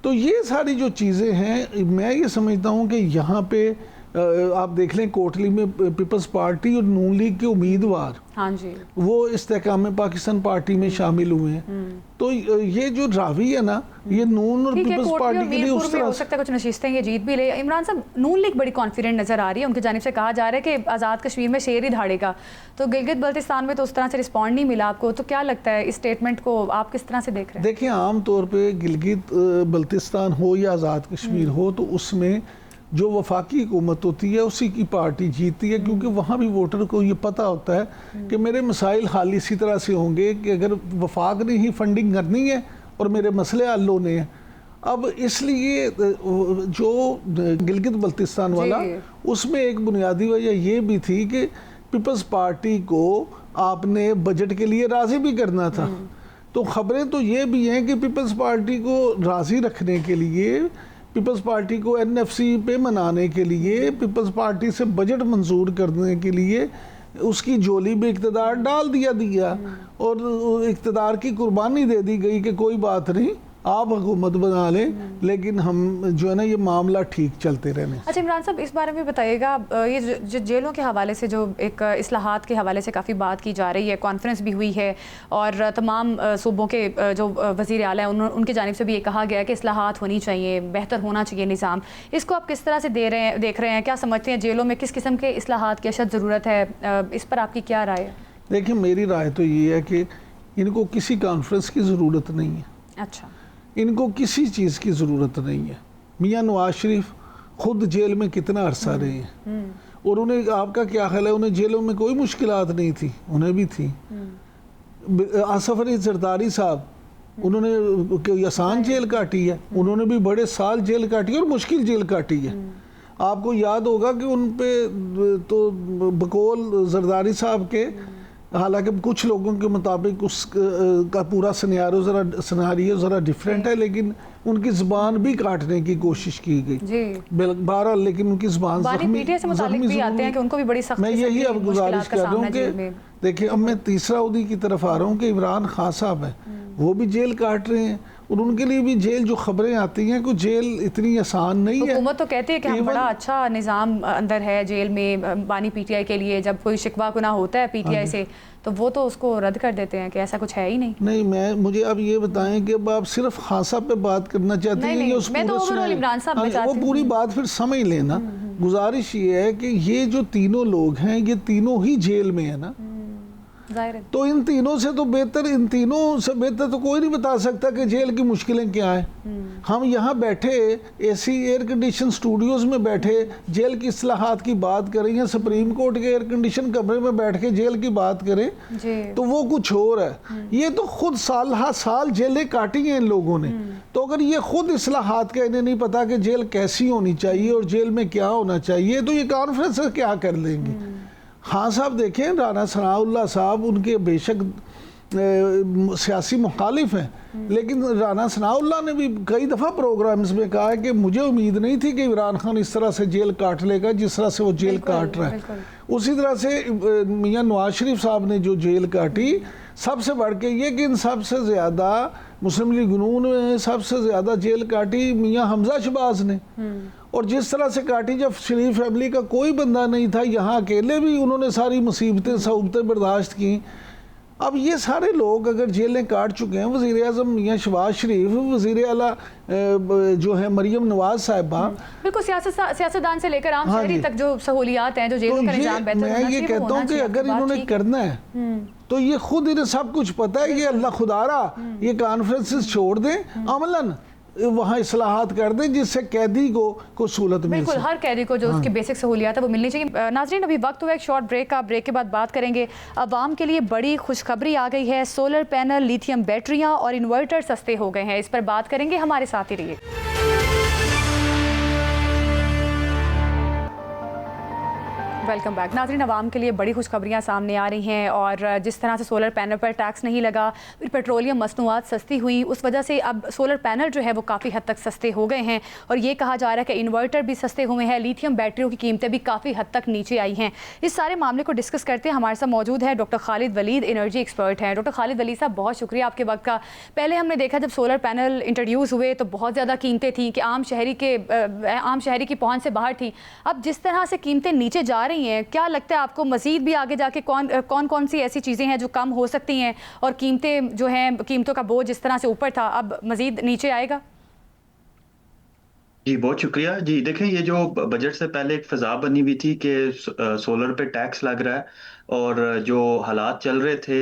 तो ये सारी जो चीज़ें हैं, मैं ये समझता हूँ कि यहाँ पे आप देख लें कोटली में पीपल्स पार्टी और नून लीग के उम्मीदवार, हाँ जी, वो इस्तेहकाम पाकिस्तान पार्टी में शामिल हुए हैं। तो ये जो रावी है ना, ये नून और पीपल्स पार्टी के लिए उस तरह हो सकता है कुछ नशिस्तें ये जीत भी ले। इमरान साहब, नून लीग बड़ी कॉन्फिडेंट नजर आ रही है, उनकी जानिब से कहा जा रहा है कि आज़ाद कश्मीर में शेर ही धाड़ेगा, तो गिलगित बल्तिस्तान में तो उस तरह से रिस्पॉन्ड नहीं मिला आपको, तो क्या लगता है इस स्टेटमेंट को आप किस तरह से देख रहे हैं? देखिए, आम तौर पर गिलगित बल्तिस्तान हो या आज़ाद कश्मीर हो, तो उसमें जो वफाकी हुकूमत होती है उसी की पार्टी जीतती है, क्योंकि वहाँ भी वोटर को ये पता होता है कि मेरे मसाइल हल इसी तरह से होंगे कि अगर वफाक ने ही फंडिंग करनी है और मेरे मसले हल होने हैं। अब इसलिए जो गिलगित बल्तिस्तान वाला, उसमें एक बुनियादी वजह ये भी थी कि पीपल्स पार्टी को आपने बजट के लिए राज़ी भी करना था। तो ख़बरें तो ये भी हैं कि पीपल्स पार्टी को राज़ी रखने के लिए, पीपल्स पार्टी को एनएफसी पे मनाने के लिए, पीपल्स पार्टी से बजट मंजूर करने के लिए उसकी झोली में इक़्तिदार डाल दिया और इक़्तिदार की कुर्बानी दे दी गई कि कोई बात नहीं, आप हुकूमत बना लें, लेकिन हम जो है ना ये मामला ठीक चलते रहने। अच्छा इमरान साहब, इस बारे में बताइएगा, ये जो जेलों के हवाले से जो एक इस्लाहात के हवाले से काफ़ी बात की जा रही है, कॉन्फ्रेंस भी हुई है और तमाम सूबों के जो वज़ीर आला हैं उनकी जानिब से भी ये कहा गया है कि इस्लाहात होनी चाहिए, बेहतर होना चाहिए निज़ाम। इसको आप किस तरह से देख रहे हैं? क्या समझते हैं जेलों में किस किस्म के इस्लाहात की अशद ज़रूरत है? इस पर आपकी क्या राय है? देखिए, मेरी राय तो ये है कि इनको किसी कॉन्फ्रेंस की ज़रूरत नहीं है। अच्छा, इनको किसी चीज़ की ज़रूरत नहीं है। मियाँ नवाज शरीफ खुद जेल में कितना अरसा रहे हैं, और उन्हें, आपका क्या ख्याल है, उन्हें जेलों में कोई मुश्किलात नहीं थी? उन्हें भी थी। आसफ अली जरदारी साहब, उन्होंने आसान जेल काटी है, उन्होंने भी बड़े साल जेल काटी है और मुश्किल जेल काटी है। आपको याद होगा कि उन पे तो बकौल जरदारी साहब के, हालांकि कुछ लोगों के मुताबिक उसका पूरा सिनेरियो ज़रा डिफरेंट है, लेकिन उनकी ज़बान भी काटने की कोशिश की गई बहरहाल, लेकिन उनकी ज़बान जख्मी भी आते हैं कि उनको भी बड़ी सख्ती। मैं यही अब गुजारिश कर रहा हूँ कि देखिए, अब मैं तीसरा उदी की तरफ आ रहा हूँ कि इमरान खान साहब हैं, वो भी जेल काट रहे हैं, और उनके लिए भी जेल, जो खबरें आती हैं कि जेल इतनी आसान नहीं है। हुकूमत तो कहती है कि बड़ा अच्छा निज़ाम अंदर है जेल में बानी पीटीआई के लिए, जब कोई शिकवा गुना होता है पीटीआई से तो वो तो उसको रद्द कर देते हैं कि ऐसा कुछ है ही नहीं। मुझे अब ये बताएं कि अब आप सिर्फ खान साहब पे बात करना चाहते हैं या उस पूरे इमरान साहब में वो पूरी बात फिर समझ लेना। गुजारिश ये है कि ये जो तीनों लोग हैं, ये तीनों ही जेल में है ना, तो इन तीनों से तो बेहतर, इन तीनों से बेहतर तो कोई नहीं बता सकता कि जेल की मुश्किलें क्या हैं। हम यहाँ बैठे एसी एयर कंडीशन स्टूडियोज में बैठे जेल की इस्लाहात की बात करें, या सुप्रीम कोर्ट के एयर कंडीशन कमरे में बैठ के जेल की बात करें तो वो कुछ और है। ये तो खुद साल जेलें काटी हैं इन लोगों ने, तो अगर ये खुद इस्लाहात का इन्हें नहीं पता कि जेल कैसी होनी चाहिए और जेल में क्या होना चाहिए, तो ये कॉन्फ्रेंस क्या कर लेंगे। हाँ साहब देखें, राना सनाउल्लाह साहब उनके बेशक सियासी मुखालिफ हैं, लेकिन राना सनाउल्लाह ने भी कई दफ़ा प्रोग्राम्स में कहा है कि मुझे उम्मीद नहीं थी कि इमरान खान इस तरह से जेल काट लेगा जिस तरह से वो जेल काट रहा है। उसी तरह से मियाँ नवाज शरीफ साहब ने जो जेल काटी, सबसे बढ़ के ये कि इन सबसे ज़्यादा मुस्लिम लीग नून में सबसे ज़्यादा जेल काटी मियाँ हमजा शहबाज ने, और जिस तरह से काटी, जब शरीफ फैमिली का कोई बंदा नहीं था, यहाँ अकेले भी उन्होंने सारी मुसीबतें सहूलतें बर्दाश्त की। अब ये सारे लोग अगर जेलें काट चुके हैं, वज़ीर आज़म मियाँ शहबाज शरीफ, वज़ीर आला जो है मरियम नवाज साहिबा, बिल्कुल सियासतदान से लेकर आम शहरी तक जो सहूलियात हैं, जो जेलों का निज़ाम बेहतर होना चाहिए, मैं ये कहता हूँ कि अगर इन्होंने करना है तो ये खुद इन्हें सब कुछ पता है कि अल्लाह खुदारा ये कॉन्फ्रेंसेस छोड़ दें, अमलन वहाँ इस्लाहात कर दें जिससे कैदी को सहूलत मिल सके। हर कैदी को जो उसकी बेसिक सहूलियात है वो मिलनी चाहिए। नाज़रीन, अभी वक्त हुआ एक शॉर्ट ब्रेक का, ब्रेक के बाद बात करेंगे। अवाम के लिए बड़ी खुशखबरी आ गई है, सोलर पैनल, लिथियम बैटरियाँ और इन्वर्टर सस्ते हो गए हैं। इस पर बात करेंगे, हमारे साथ ही रहिए। Welcome back. नाज़रीन, अवाम के लिए बड़ी खुशखबरियाँ सामने आ रही हैं, और जिस तरह से सोलर पैनल पर टैक्स नहीं लगा, फिर पेट्रोलियम मसनूआत सस्ती हुई, उस वजह से अब सोलर पैनल जो है वो काफ़ी हद तक सस्ते हो गए हैं, और ये कहा जा रहा है कि इन्वर्टर भी सस्ते हुए हैं, लिथियम बैटरियों की कीमतें भी काफ़ी हद तक नीचे आई हैं। इस सारे मामले को डिस्कस करते हैं, हमारे साथ मौजूद है doctor Khalid Walid, energy expert हैं। डॉक्टर खालिद वलीद साहब, बहुत शुक्रिया आपके वक्त का। पहले हमने देखा जब सोलर पैनल इंट्रोड्यूस हुए तो बहुत ज़्यादा कीमतें थी कि आम शहरी की पहुँच से बाहर थी। अब जिस तरह से कीमतें नीचे जा रही हैं, क्या लगता है आपको मज़ीद भी आगे जाके कौन सी ऐसी चीज़ें हैं जो कम हो सकती हैं, और कीमतें जो हैं, कीमतों का बोझ जिस तरह से ऊपर था अब मज़ीद नीचे आएगा? जी बहुत शुक्रिया। जी देखें, ये जो बजट से पहले एक फ़ज़ा बनी हुई थी कि सोलर पे टैक्स लग रहा है, और जो हालात चल रहे थे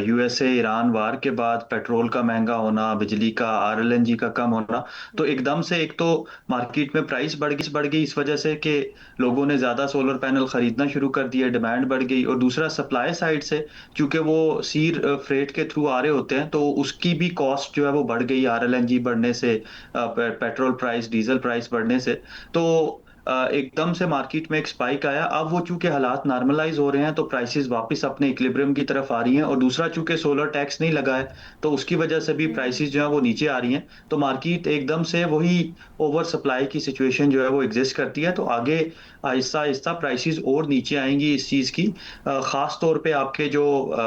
यूएसए ईरान वार के बाद, पेट्रोल का महंगा होना, बिजली का, आरएलएनजी का कम होना, तो एकदम से एक तो मार्केट में प्राइस बढ़ गई इस वजह से कि लोगों ने ज़्यादा सोलर पैनल ख़रीदना शुरू कर दिए, डिमांड बढ़ गई। और दूसरा सप्लाई साइड से, चूँकि वो सी फ्रेट के थ्रू आ रहे होते हैं, तो उसकी भी कॉस्ट जो है वो बढ़ गई, आरएलएनजी बढ़ने से, पेट्रोल प्राइस, डीजल प्राइस बढ़ने से। तो एकदम से मार्केट में एक स्पाइक आया। अब वो चूंकि हालात नॉर्मलाइज हो रहे हैं तो प्राइसेस वापस अपने इक्विलिब्रियम की तरफ आ रही हैं, और दूसरा चूंकि सोलर टैक्स नहीं लगा है तो उसकी वजह से भी प्राइसेस जो है वो नीचे आ रही हैं। तो मार्केट एकदम से वही ओवर सप्लाई की सिचुएशन जो है वो एग्जिस्ट करती है। तो आगे आहिस्ता आहिस्ता प्राइसेस और नीचे आएंगी इस चीज़ की, ख़ास तौर पे आपके जो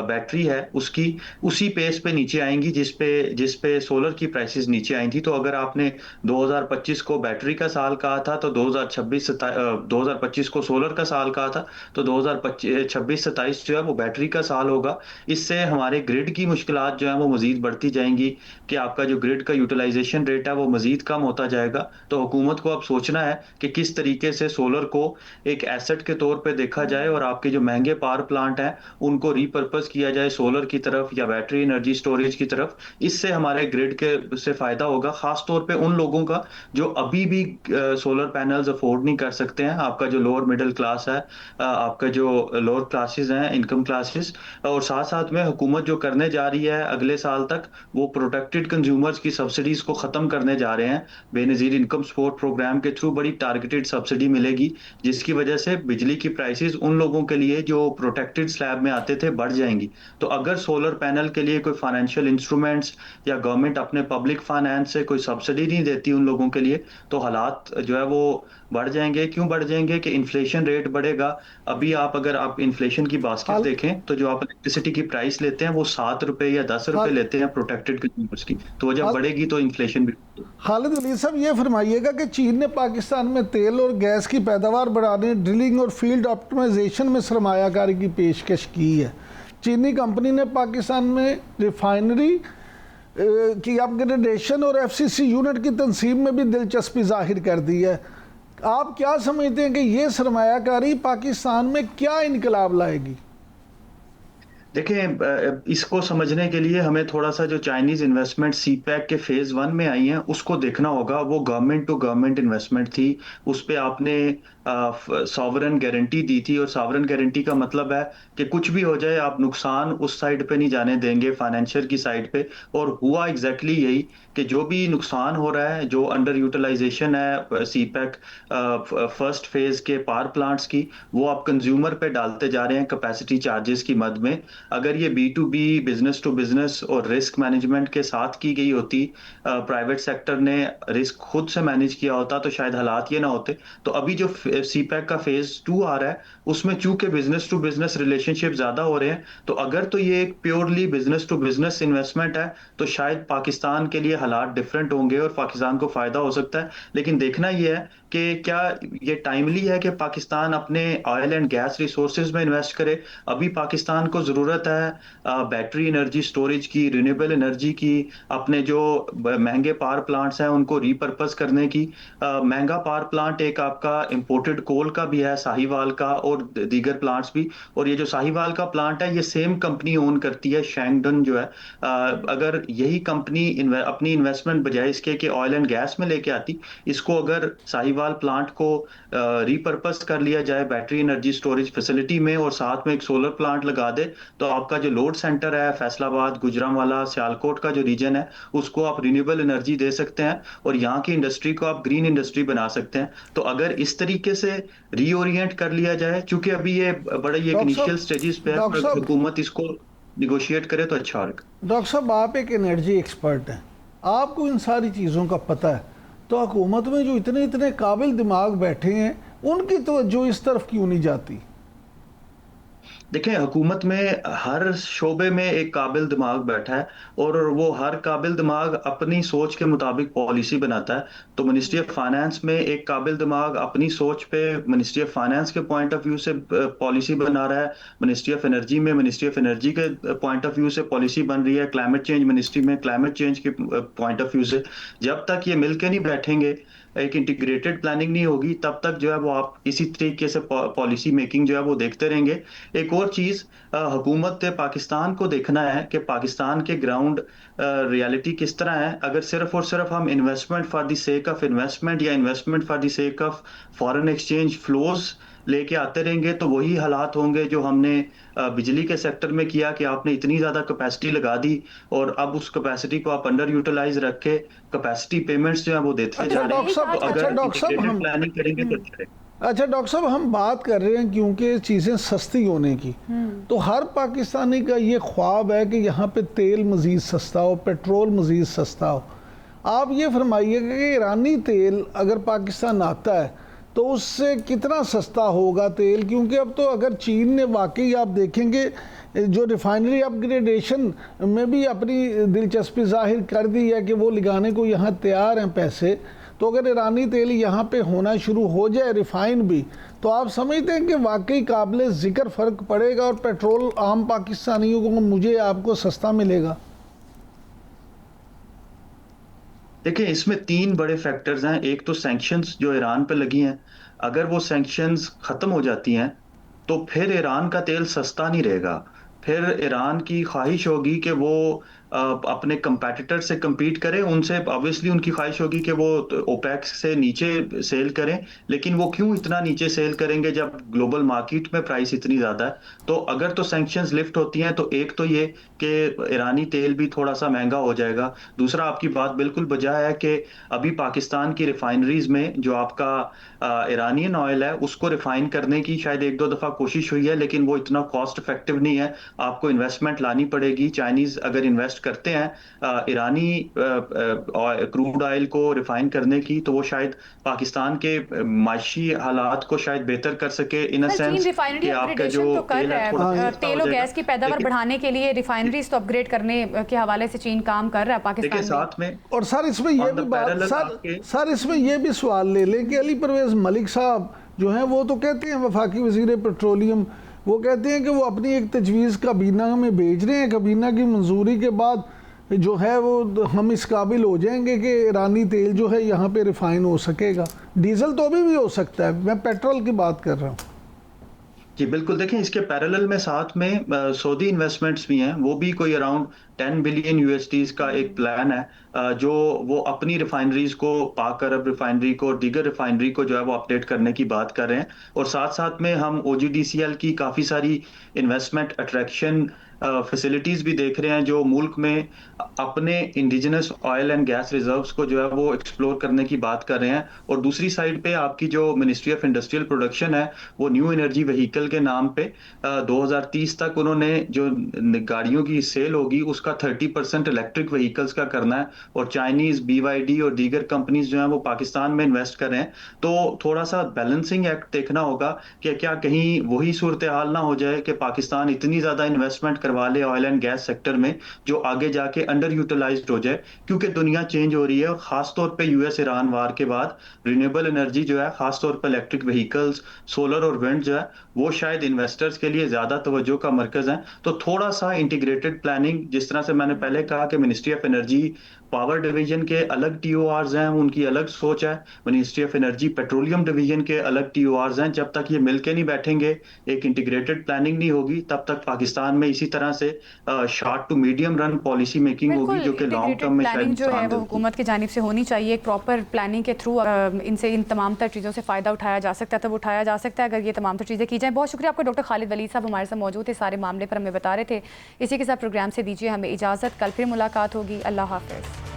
बैटरी है उसकी उसी पेस पे नीचे आएंगी जिस पे सोलर की प्राइसेस नीचे आई थी। तो अगर आपने 2025 को बैटरी का साल कहा था, तो 2026 2025 को सोलर का साल कहा था, तो 2026-27 जो है वो बैटरी का साल होगा। इससे हमारे ग्रिड की मुश्किलात जो है वो मजीद बढ़ती जाएंगी कि आपका जो ग्रिड का यूटिलाइजेशन रेट है वो मजीद कम होता जाएगा। तो हुकूमत को अब सोचना है कि किस तरीके से सोलर को एक एसेट के तौर पे देखा जाए और आपके जो महंगे पावर प्लांट हैं उनको रीपर्पस किया जाए सोलर की तरफ या बैटरी एनर्जी स्टोरेज की तरफ। इससे हमारे ग्रिड के से फायदा होगा, खास तौर पे उन लोगों का जो अभी भी सोलर पैनल्स अफोर्ड नहीं कर सकते हैं। आपका जो लोअर मिडिल क्लास है, आपका जो लोअर क्लासेस हैं, इनकम क्लासेस। और साथ साथ में हुकूमत जो करने जा रही है अगले साल तक, वो प्रोटेक्टेड कंज्यूमर्स की सब्सिडीज को खत्म करने जा रहे हैं। बेनजीर इनकम सपोर्ट प्रोग्राम के थ्रू बड़ी टारगेटेड सब्सिडी मिलेगी, जिसकी वजह से बिजली की प्राइसेस उन लोगों के लिए जो प्रोटेक्टेड स्लैब में आते थे बढ़ जाएंगी। तो अगर सोलर पैनल के लिए कोई फाइनेंशियल इंस्ट्रूमेंट्स या गवर्नमेंट अपने पब्लिक फाइनेंस से कोई सब्सिडी नहीं देती उन लोगों के लिए, तो हालात जो है वो बढ़ जाएंगे। क्यों बढ़ जाएंगे कि इन्फ्लेशन रेट बढ़ेगा। अभी अगर आप इन्फ्लेशन की बास्केट देखें तो जो आप इलेक्ट्रिसिटी की प्राइस लेते हैं वो 7 रुपए या 10 रुपए लेते हैं प्रोटेक्टेड कंज्यूमर्स की, तो जब बढ़ेगी तो इन्फ्लेशन भी। खालिद वली साहब, ये फरमाइएगा कि चीन ने पाकिस्तान में तेल और गैस की पैदावार बढ़ाने, ड्रिलिंग और फील्ड ऑप्टिमाइजेशन में सरमायाकारी की पेशकश की है। चीनी कंपनी ने पाकिस्तान में रिफाइनरी की अपग्रेडेशन और एफसीसी यूनिट की तंसीब में भी दिलचस्पी जाहिर कर दी है। आप क्या समझते हैं कि ये सरमायाकारी पाकिस्तान में क्या इनकलाब लाएगी? देखिए, इसको समझने के लिए हमें थोड़ा सा जो चाइनीज इन्वेस्टमेंट सीपैक के फेज 1 में आई हैं उसको देखना होगा। वो गवर्नमेंट टू गवर्नमेंट इन्वेस्टमेंट थी, उस पे आपने सॉवरन गारंटी दी थी। और सॉवरन गारंटी का मतलब है कि कुछ भी हो जाए आप नुकसान उस साइड पे नहीं जाने देंगे, फाइनेंशियल की साइड पे। और हुआ एग्जैक्टली यही कि जो भी नुकसान हो रहा है, जो अंडर यूटिलाइजेशन है सीपैक फर्स्ट फेज के पावर प्लांट्स की, वो आप कंज्यूमर पे डालते जा रहे हैं कैपेसिटी चार्जेस की मद में। अगर ये B2B बिजनेस टू बिजनेस और रिस्क मैनेजमेंट के साथ की गई होती, प्राइवेट सेक्टर ने रिस्क खुद से मैनेज किया होता, तो शायद हालात ये ना होते। तो अभी जो सीपैक का फेज 2 आ रहा है उसमें चूंकि बिजनेस टू बिजनेस रिलेशनशिप ज्यादा हो रहे हैं, तो अगर तो ये एक purely business to business investment है तो शायद पाकिस्तान के लिए हालात डिफरेंट होंगे और पाकिस्तान को फायदा हो सकता है। लेकिन देखना ये है कि क्या ये टाइमली है कि पाकिस्तान अपने ऑयल एंड गैस रिसोर्सेज में इन्वेस्ट करे। अभी पाकिस्तान को जरूरत है बैटरी एनर्जी स्टोरेज की, रिन्यूएबल एनर्जी की, अपने जो महंगे पावर प्लांट्स हैं उनको रीपर्पस करने की। महंगा पावर प्लांट एक आपका इंपोर्टेड कोल का भी है, साहिवाल का, और दीगर प्लांट्स भी। और ये जो साहिवाल का प्लांट है ये सेम कंपनी ओन करती है, शैंगडन जो है। अगर यही कंपनी अपनी इन्वेस्टमेंट बजाय इसके कि ऑयल एंड गैस में लेके आती, इसको अगर साहिवाल प्लांट को रीपर्पस कर लिया जाए बैटरी एनर्जी स्टोरेज फैसिलिटी में और साथ में एक सोलर प्लांट लगा दे, तो आपका जो लोड सेंटर है फैसलाबाद, गुजरांवाला, सियालकोट का जो रीजन है उसको आप रिन्यूएबल एनर्जी दे सकते हैं और यहाँ की इंडस्ट्री को आप ग्रीन इंडस्ट्री बना सकते हैं। तो अगर इस तरीके से रीओरिएंट कर लिया जाए, क्योंकि अभी ये बड़ा एक इनिशियल स्टेजेस पे है, अगर हुकूमत इसको निगोशिएट करे तो अच्छा होगा। डॉक्टर साहब, आप एक एनर्जी एक्सपर्ट हैं, आपको इन सारी चीज़ों का पता है, तो हुकूमत में जो इतने इतने काबिल दिमाग बैठे हैं उनकी तवज्जो इस तरफ क्यों नहीं जाती? देखिए, हुकूमत में हर शोबे में एक काबिल दिमाग बैठा है और वो हर काबिल दिमाग अपनी सोच के मुताबिक पॉलिसी बनाता है। तो मिनिस्ट्री ऑफ फाइनेंस में एक काबिल दिमाग अपनी सोच पे मिनिस्ट्री ऑफ फाइनेंस के पॉइंट ऑफ व्यू से पॉलिसी बना रहा है। मिनिस्ट्री ऑफ एनर्जी में मिनिस्ट्री ऑफ एनर्जी के पॉइंट ऑफ व्यू से पॉलिसी बन रही है। क्लाइमेट चेंज मिनिस्ट्री में क्लाइमेट चेंज के पॉइंट ऑफ व्यू से। जब तक ये मिलकर नहीं बैठेंगे, एक इंटीग्रेटेड प्लानिंग नहीं होगी, तब तक जो है वो आप इसी तरीके से पॉलिसी मेकिंग जो है वो देखते रहेंगे। एक और चीज, हुकूमत पाकिस्तान को देखना है कि पाकिस्तान के ग्राउंड रियलिटी किस तरह है। अगर सिर्फ और सिर्फ हम investment for the sake of investment या investment for the sake of foreign exchange flows लेके आते रहेंगे, तो वही हालात होंगे जो हमने बिजली के सेक्टर में किया कि आपने इतनी ज़्यादा कैपेसिटी लगा दी और अब उस कैपेसिटी को आप अंडर यूटिलाइज रख के कैपेसिटी पेमेंट्स जो है वो देते जा रहे हैं। तो अगर प्लानिंग करेंगे तो अच्छा रहेगा। अच्छा डॉक्टर साहब, हम बात कर रहे हैं क्योंकि चीज़ें सस्ती होने की, तो हर पाकिस्तानी का ये ख्वाब है कि यहाँ पे तेल मज़ीद सस्ता हो, पेट्रोल मज़ीद सस्ता हो। आप ये फरमाइएगा कि ईरानी तेल अगर पाकिस्तान आता है तो उससे कितना सस्ता होगा तेल? क्योंकि अब तो अगर चीन ने वाकई, आप देखेंगे जो रिफाइनरी अपग्रेडेशन में भी अपनी दिलचस्पी जाहिर कर दी है कि वो लगाने को यहाँ तैयार हैं पैसे, तो अगर ईरानी तेल यहाँ पे होना शुरू हो जाए रिफाइन भी, तो आप समझते हैं कि वाकई काबिल ज़िक्र फ़र्क पड़ेगा और पेट्रोल आम पाकिस्तानियों को, मुझे आपको सस्ता मिलेगा? देखिए, इसमें 3 बड़े फैक्टर्स हैं। एक तो सैंक्शंस जो ईरान पे लगी हैं, अगर वो सैंक्शंस खत्म हो जाती हैं, तो फिर ईरान का तेल सस्ता नहीं रहेगा। फिर ईरान की ख्वाहिश होगी कि वो अपने कंपैटिटर से compete करें, उनसे ऑब्वियसली उनकी ख्वाहिश होगी कि वो ओपेक से नीचे सेल करें, लेकिन वो क्यों इतना नीचे सेल करेंगे जब ग्लोबल मार्केट में प्राइस इतनी ज़्यादा है। तो अगर तो सैंक्शंस लिफ्ट होती हैं, तो एक तो ये कि ईरानी तेल भी थोड़ा-सा महँगा हो जाएगा। दूसरा, आपकी बात बिल्कुल बजा है कि अभी पाकिस्तान की रिफाइनरीज़ में जो आपका इरानियन ऑयल है, उसको रिफाइन करने की शायद 1-2 दफ़ा कोशिश हुई है, लेकिन वो इतना कॉस्ट इफेक्टिव नहीं है। आपको इन्वेस्टमेंट लानी पड़ेगी। चाइनीज़ अगर इन्वेस्ट करते हैं ईरानी क्रूड ऑयल को रिफाइन करने की, तो वो शायद पाकिस्तान के माशी हालात को शायद बेहतर कर सके, इन अ चीन सेंस रिफाइनरी कि आपका अपग्रेडेशन जो तो कर तेल रहा है थोड़ा है, सस्ता तेल हो और जाएगा। गैस की पैदावार लेकिन बढ़ाने के लिए रिफाइनरीज तो अपग्रेड करने के हवाले से चीन काम कर रहा है देखिए, पाकिस्तान में। साथ में और सर इसमें ये ऑन भी द बात, पैरेलल सर आपके सर इसमें ये भी सवाल ले लें कि अली परवेज़ मलिक साहब जो हैं वो तो कहते हैं, वफाकी वज़ीर पेट्रोलियम, वो कहते हैं कि वो अपनी एक तजवीज़ काबीना में भेज रहे हैं, काबीना की मंजूरी के बाद जो है वो हम इस काबिल हो जाएंगे कि ईरानी तेल जो है यहाँ पे रिफाइन हो सकेगा। डीजल तो अभी भी हो सकता है, मैं पेट्रोल की बात कर रहा हूँ। जी बिल्कुल, देखें इसके पैरेलल में साथ में सऊदी इन्वेस्टमेंट्स भी हैं। वो भी कोई अराउंड 10 बिलियन यूएसडीज का एक प्लान है, जो वो अपनी रिफाइनरीज को, पाक अरब रिफाइनरी को और दीगर रिफाइनरी को जो है वो अपडेट करने की बात कर रहे हैं। और साथ साथ में हम ओजीडीसीएल की काफ़ी सारी इन्वेस्टमेंट अट्रैक्शन फैसिलिटीज़ भी देख रहे हैं, जो मुल्क में अपने indigenous oil and gas reserves को जो है वो एक्सप्लोर करने की बात कर रहे हैं। और दूसरी साइड पे आपकी जो मिनिस्ट्री ऑफ इंडस्ट्रियल प्रोडक्शन है, वो न्यू एनर्जी व्हीकल के नाम पे 2030 तक उन्होंने जो गाड़ियों की सेल होगी उसका 30% इलेक्ट्रिक व्हीकल्स का करना है। और चाइनीज BYD और दीगर कंपनीज जो हैं वो पाकिस्तान में इन्वेस्ट कर रहे हैं। तो थोड़ा सा बैलेंसिंग एक्ट देखना होगा कि क्या कहीं वही सूरत हाल ना हो जाए कि पाकिस्तान इतनी ज्यादा इन्वेस्टमेंट करवा ले ऑयल एंड गैस सेक्टर में, जो आगे जाके अंडर यूटिलाइज्ड हो जाए। क्योंकि दुनिया चेंज हो रही है, और खासतौर पे US ईरान वार के बाद रिन्यूएबल एनर्जी जो है, खासतौर पर इलेक्ट्रिक व्हीकल्स, सोलर और विंड जो है, वो शायद इन्वेस्टर्स के लिए ज्यादा तवज्जो का मरकज है। तो थोड़ा सा इंटीग्रेटेड प्लानिंग, जिस तरह से मैंने पहले कहा कि ministry of energy power division के अलग TORs हैं, उनकी अलग सोच है। Ministry of energy petroleum division के अलग TORs हैं। जब तक ये मिलके नहीं बैठेंगे, एक इंटीग्रेटेड प्लानिंग नहीं होगी, तब तक पाकिस्तान में इसी तरह से short to medium run policy making होगी, जो कि लॉन्ग टर्म में शायद प्लानिंग जो है नुकसान वो देगी। हुकूमत की जानिब से होनी चाहिए। एक प्रॉपर प्लानिंग के थ्रू इनसे इन तमाम तर चीज़ों से फ़ायदा उठाया जा सकता है, तो उठाया जा सकता है अगर ये तमाम तर चीज़ें की जाएँ। बहुत शुक्रिया आपका डॉक्टर खालिद वलीद साहब हमारे साथ मौजूद थे, सारे मामले पर हमें बता रहे थे। इसी के साथ प्रोग्राम से दीजिए हमें इजाज़त, कल फिर मुलाकात होगी। अल्लाह हाफ़िज़।